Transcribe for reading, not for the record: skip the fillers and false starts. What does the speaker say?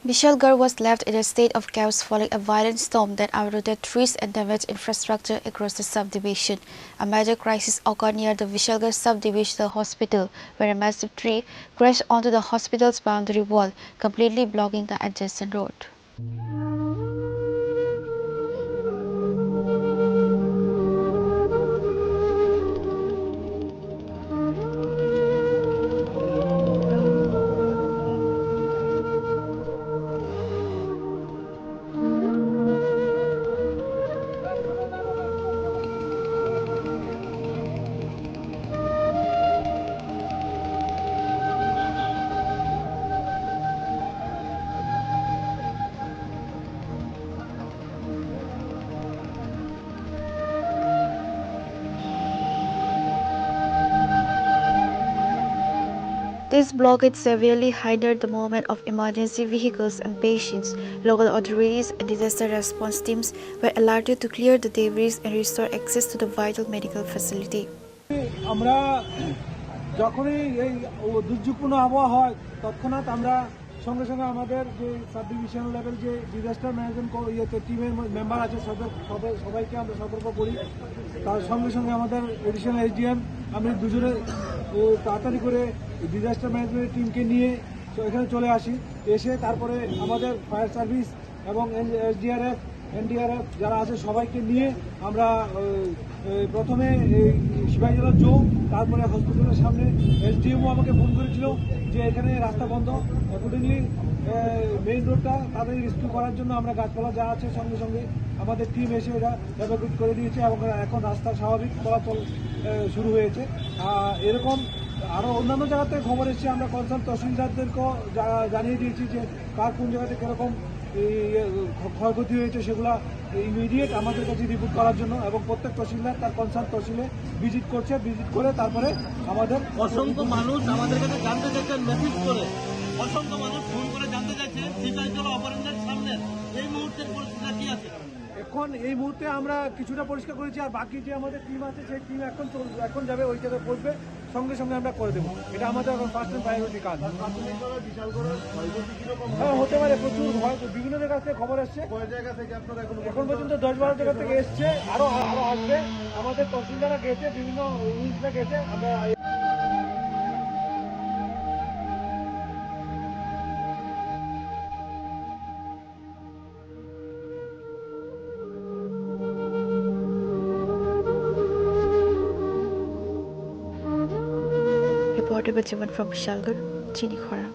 Vishalgarh was left in a state of chaos following a violent storm that uprooted trees and damaged infrastructure across the subdivision. A major crisis occurred near the Vishalgarh subdivisional hospital, where a massive tree crashed onto the hospital's boundary wall, completely blocking the adjacent road. This blockade severely hindered the movement of emergency vehicles and patients. Local authorities and disaster response teams were alerted to clear the debris and restore access to the vital medical facility. আমরা যখনই এই দুর্যোগপূর্ণ আবহাওয়া হয় তৎক্ষণাৎ আমরা সঙ্গে সঙ্গে আমাদের যে সাব ডিভিশনাল লেভেল যে ডিজাস্টার ম্যানেজমেন্ট টিমের মেম্বার আছে সবাইকে আমরা সতর্ক করি। তার সঙ্গে সঙ্গে আমাদের এডিশনাল এসডিএম আমি দুজনে তাড়াতাড়ি করে ডিজাস্টার ম্যানেজমেন্ট টিমকে নিয়ে এখানে চলে আসি। এসে তারপরে আমাদের ফায়ার সার্ভিস এবং এসডিআরএফ এনডিআরএফ যারা আছে সবাইকে নিয়ে আমরা প্রথমে এই শিবাজীজলা চৌক, তারপরে হসপিটালের সামনে এসডিএমও আমাকে ফোন করেছিল যে এখানে রাস্তা বন্ধ, অ্যাকর্ডিংলি মেইন রোডটা তাদের রেস্কিউ করার জন্য আমরা গাছপালা যা আছে সঙ্গে সঙ্গে আমাদের টিম এসে ওরা এভাকুয়েট করে দিয়েছে এবং এখন রাস্তা স্বাভাবিক চলাচল শুরু হয়েছে। এরকম আরও অন্যান্য জায়গা থেকে খবর এসেছে, আমরা কনসার্ন তহসিলদারদেরকেও জানিয়ে দিয়েছি যে কার কোন জায়গাতে কীরকম ক্ষয়ক্ষতি হয়েছে সেগুলো ইমিডিয়েট আমাদের কাছে রিপোর্ট করার জন্য, এবং প্রত্যেক তহসিলদার তার কনসার্ন তহসিলে ভিজিট করছে। ভিজিট করে তারপরে আমাদের অসংখ্য মানুষ আমাদের কাছে জানতে চাইছেন, মেসেজ করে অসংখ্য মানুষ ফোন করে জানতে চাইছেন শিবাজীজলা অপারেশনের সামনে এই মুহূর্তের পরিস্থিতি কি আছে। এখন এই মুহূর্তে আমরা কিছুটা পরিষ্কার করেছি, আর বাকি যে আমাদের টিম আছে সেই টিম এখন যাবে ওই জায়গায় পৌঁছবে, সঙ্গে সঙ্গে আমরা করে দেবো। এটা আমাদের এখন ফার্স্ট এন্ড প্রায়োরিটি কাজ। হ্যাঁ হতে পারে, প্রচুর ভয়, বিভিন্ন জায়গা থেকে খবর এসছে। এখন পর্যন্ত 10-12 জায়গা থেকে এসছে, আরো আসবে। আমাদের তহসিলদাররা গেছে, বিভিন্ন ইউনিটরা গেছে। আমরা Reported by Jivan from Vishalgarh, Chini Khora.